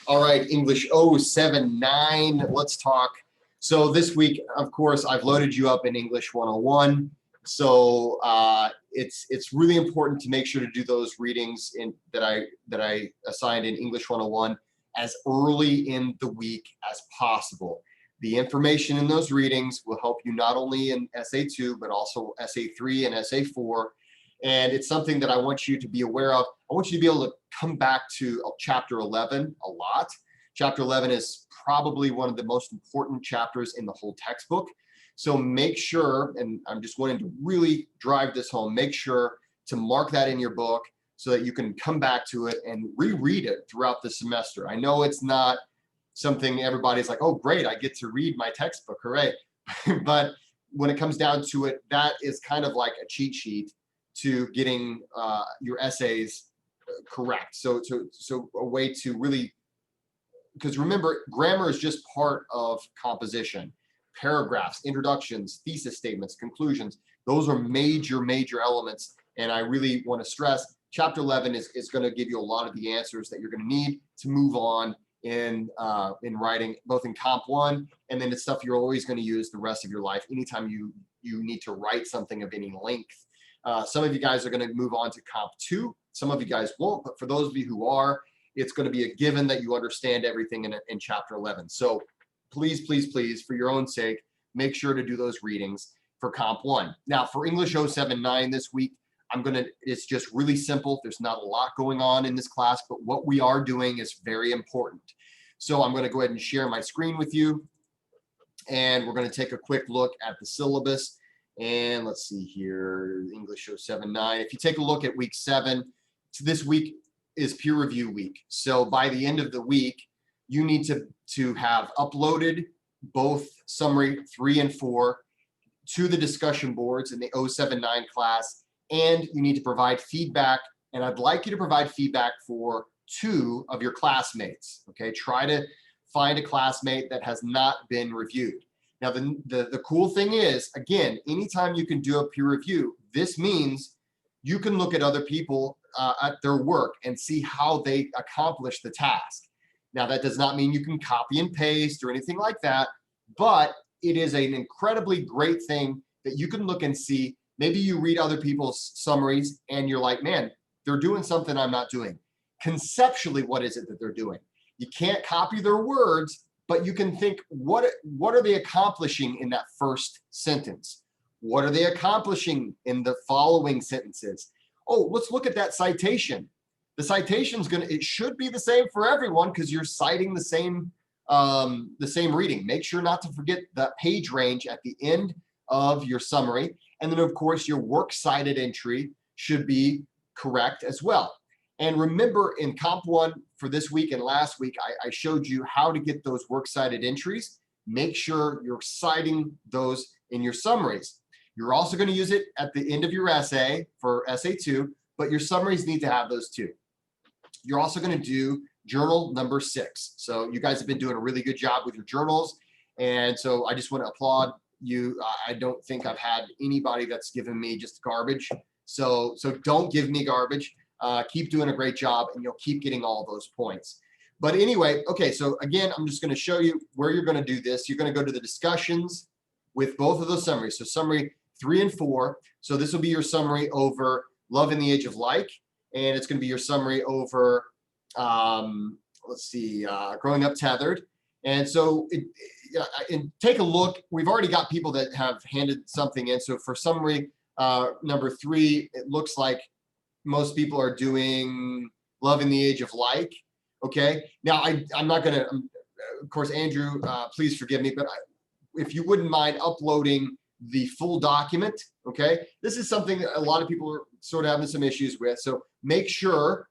All right, English 079, let's talk. So this week, of course, I've loaded you up in English 101. So it's really important to make sure to do those readings that I assigned in English 101 as early in the week as possible. The information in those readings will help you not only in SA2, but also SA3 and SA4. And it's something that I want you to be aware of. I want you to be able to come back to chapter 11 a lot. Chapter 11 is probably one of the most important chapters in the whole textbook. So make sure, and I'm just wanting to really drive this home, make sure to mark that in your book so that you can come back to it and reread it throughout the semester. I know it's not something everybody's like, oh, great, I get to read my textbook, hooray. But when it comes down to it, that is kind of like a cheat sheet to getting your essays correct. So a way to really, because remember, grammar is just part of composition. Paragraphs, introductions, thesis statements, conclusions, those are major elements. And I really want to stress, chapter 11 is going to give you a lot of the answers that you're going to need to move on in writing, both in Comp 1, and then it's stuff you're always going to use the rest of your life anytime you need to write something of any length. Some of you guys are going to move on to Comp 2. Some of you guys won't, but for those of you who are, it's going to be a given that you understand everything in Chapter 11. So please, for your own sake, make sure to do those readings for Comp 1. Now, for English 079 this week, it's just really simple. There's not a lot going on in this class, but what we are doing is very important. So I'm going to go ahead and share my screen with you, and we're going to take a quick look at the syllabus. And let's see here, English 079. If you take a look at week 7, this week is peer review week. So by the end of the week, you need to have uploaded both summary 3 and 4 to the discussion boards in the 079 class, and you need to provide feedback. And I'd like you to provide feedback for 2 of your classmates. Okay, try to find a classmate that has not been reviewed. Now, the cool thing is, again, anytime you can do a peer review, this means you can look at other people at their work and see how they accomplish the task. Now, that does not mean you can copy and paste or anything like that, but it is an incredibly great thing that you can look and see. Maybe you read other people's summaries and you're like, man, they're doing something I'm not doing. Conceptually, what is it that they're doing? You can't copy their words, but you can think, what are they accomplishing in that first sentence? What are they accomplishing in the following sentences? Oh, let's look at that citation. The citation's it should be the same for everyone because you're citing the same reading. Make sure not to forget the page range at the end of your summary. And then, of course, your works cited entry should be correct as well. And remember, in Comp 1 for this week and last week, I showed you how to get those works cited entries. Make sure you're citing those in your summaries. You're also going to use it at the end of your essay for SA2, but your summaries need to have those too. You're also going to do journal number 6. So you guys have been doing a really good job with your journals. And so I just want to applaud you. I don't think I've had anybody that's given me just garbage. So don't give me garbage. Keep doing a great job and you'll keep getting all those points. But anyway, okay, so again, I'm just going to show you where you're going to do this. You're going to go to the discussions with both of those summaries. So summary 3 and 4. So this will be your summary over Love in the Age of Like. And it's going to be your summary over, Growing Up Tethered. And so and take a look. We've already got people that have handed something in. So for summary number 3, it looks like most people are doing Love in the Age of Like. Okay. Now, I'm not going to, of course, Andrew, please forgive me, but if you wouldn't mind uploading the full document. Okay. This is something that a lot of people are sort of having some issues with. So make sure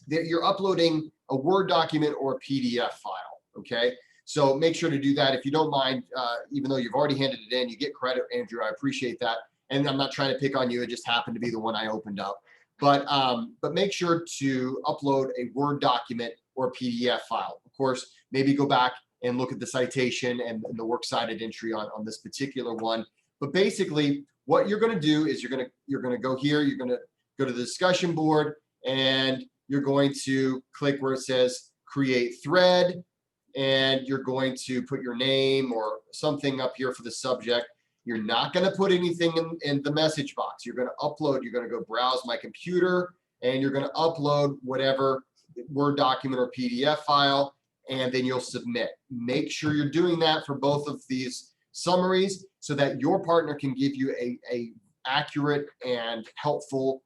that you're uploading a Word document or a PDF file. Okay. So make sure to do that. If you don't mind, even though you've already handed it in, you get credit, Andrew. I appreciate that. And I'm not trying to pick on you. It just happened to be the one I opened up. But make sure to upload a Word document or a PDF file. Of course, maybe go back and look at the citation and the works cited entry on this particular one. But basically, what you're going to do is you're going to go here. You're going to go to the discussion board, and you're going to click where it says create thread, and you're going to put your name or something up here for the subject. You're not going to put anything in the message box. You're going to upload, you're going to go browse my computer, and you're going to upload whatever Word document or PDF file, and then you'll submit. Make sure you're doing that for both of these summaries so that your partner can give you a accurate and helpful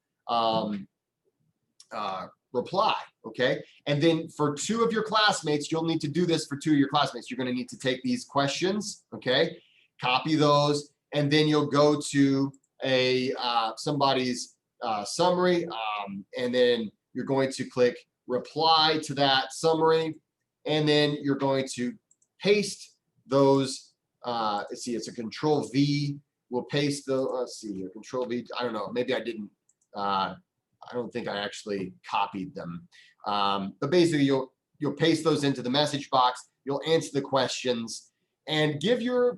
reply, okay? And then for 2 of your classmates, you'll need to do this for 2 of your classmates. You're going to need to take these questions, okay? Copy those, and then you'll go to somebody's summary, and then you're going to click reply to that summary, and then you're going to paste those. Let's see, it's a Control V. We'll paste the. Let's see here, Control V. I don't know. Maybe I didn't. I don't think I actually copied them. But basically, you'll paste those into the message box. You'll answer the questions and give your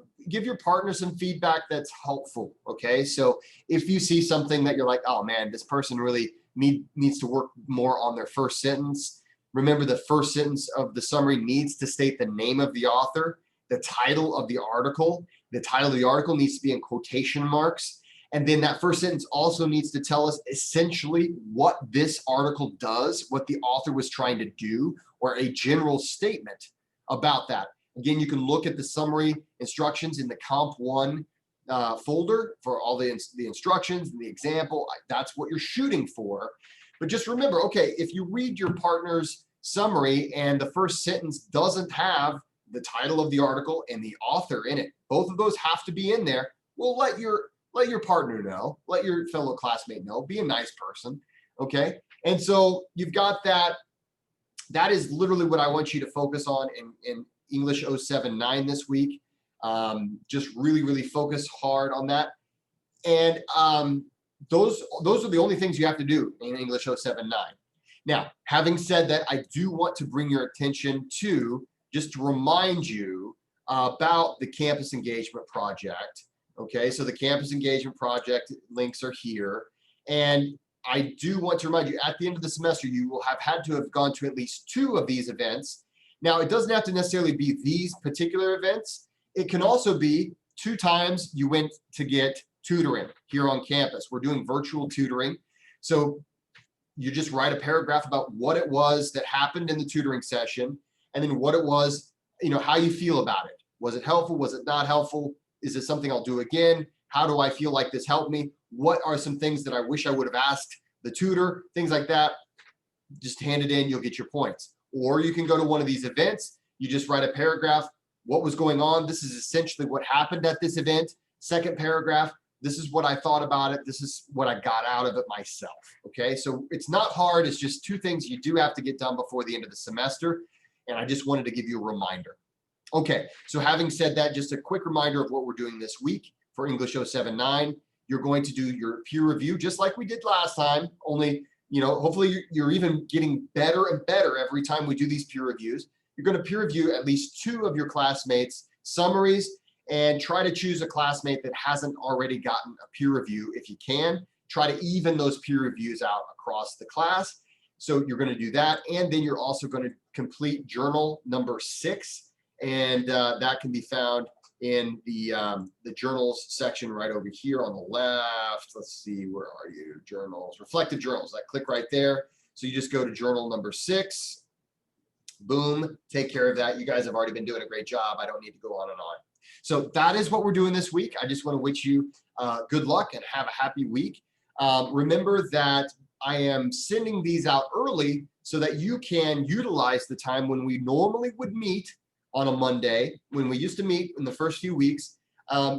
partner some feedback that's helpful. Okay, so if you see something that you're like, oh man, this person really needs to work more on their first sentence. Remember, the first sentence of the summary needs to state the name of the author, the title of the article. The title of the article needs to be in quotation marks. And then that first sentence also needs to tell us essentially what this article does, what the author was trying to do, or a general statement about that. Again, you can look at the summary instructions in the Comp 1 folder for all the instructions and the example. That's what you're shooting for. But just remember, okay, if you read your partner's summary and the first sentence doesn't have the title of the article and the author in it, both of those have to be in there. Well, let your partner know, let your fellow classmate know, be a nice person, okay? And so you've got that. That is literally what I want you to focus on in English 079 this week. Just really focus hard on that. And those are the only things you have to do in English 079. Now, having said that, I do want to bring your attention to, just to remind you about the Campus Engagement Project. Okay, so the Campus Engagement Project links are here. And I do want to remind you, at the end of the semester, you will have had to have gone to at least 2 of these events. Now, it doesn't have to necessarily be these particular events. It can also be 2 times you went to get tutoring here on campus. We're doing virtual tutoring. So you just write a paragraph about what it was that happened in the tutoring session, and then what it was, how you feel about it. Was it helpful? Was it not helpful? Is it something I'll do again? How do I feel like this helped me? What are some things that I wish I would have asked the tutor? Things like that. Just hand it in, you'll get your points. Or you can go to one of these events. You just write a paragraph. What was going on? This is essentially what happened at this event. Second paragraph. This is what I thought about it. This is what I got out of it myself. Okay, so it's not hard. It's just 2 things you do have to get done before the end of the semester. And I just wanted to give you a reminder. Okay, so having said that, just a quick reminder of what we're doing this week for English 079. You're going to do your peer review just like we did last time, only, hopefully you're even getting better and better every time we do these peer reviews. You're going to peer review at least 2 of your classmates' summaries and try to choose a classmate that hasn't already gotten a peer review if you can. Try to even those peer reviews out across the class. So you're going to do that. And then you're also going to complete journal number 6. And that can be found in the journals section right over here on the left. Let's see, where are you? Journals, reflected journals. I click right there. So you just go to journal number 6. Boom, take care of that. You guys have already been doing a great job. I don't need to go on and on. So that is what we're doing this week. I just want to wish you good luck and have a happy week. Remember that I am sending these out early so that you can utilize the time when we normally would meet on a Monday, when we used to meet in the first few weeks.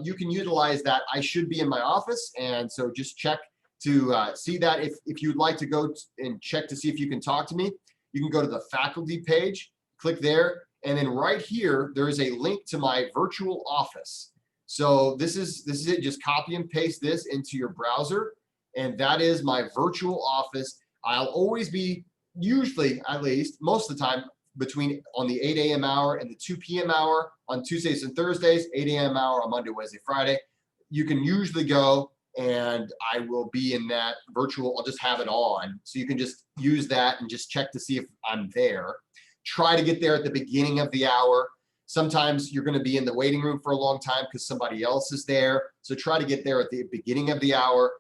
You can utilize that. I should be in my office, and so just check to see that. If you'd like to go and check to see if you can talk to me, you can go to the faculty page, click there, and then right here, there is a link to my virtual office. So this is it. Just copy and paste this into your browser, and that is my virtual office. I'll always be, usually at least, most of the time, between on the 8 a.m. hour and the 2 p.m. hour on Tuesdays and Thursdays, 8 a.m. hour on Monday, Wednesday, Friday. You can usually go, and I will be in that virtual. I'll just have it on. So you can just use that and just check to see if I'm there. Try to get there at the beginning of the hour. Sometimes you're going to be in the waiting room for a long time because somebody else is there. So try to get there at the beginning of the hour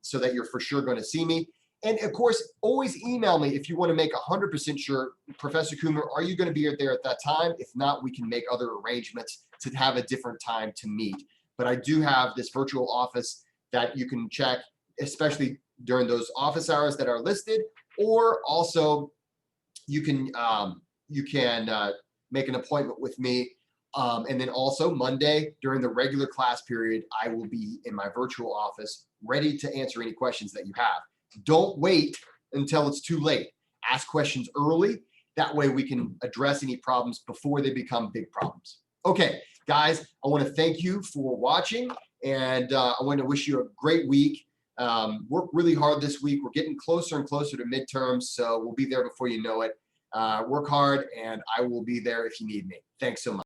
so that you're for sure going to see me. And of course, always email me if you want to make 100% sure, Professor Coomer, are you going to be there at that time? If not, we can make other arrangements to have a different time to meet. But I do have this virtual office that you can check, especially during those office hours that are listed, or also you can make an appointment with me. And then also Monday during the regular class period, I will be in my virtual office ready to answer any questions that you have. Don't wait until it's too late. Ask questions early. That way we can address any problems before they become big problems. Okay, guys, I want to thank you for watching, and I want to wish you a great week. Work really hard this week. We're getting closer and closer to midterms, so we'll be there before you know it. Work hard, and I will be there if you need me. Thanks so much.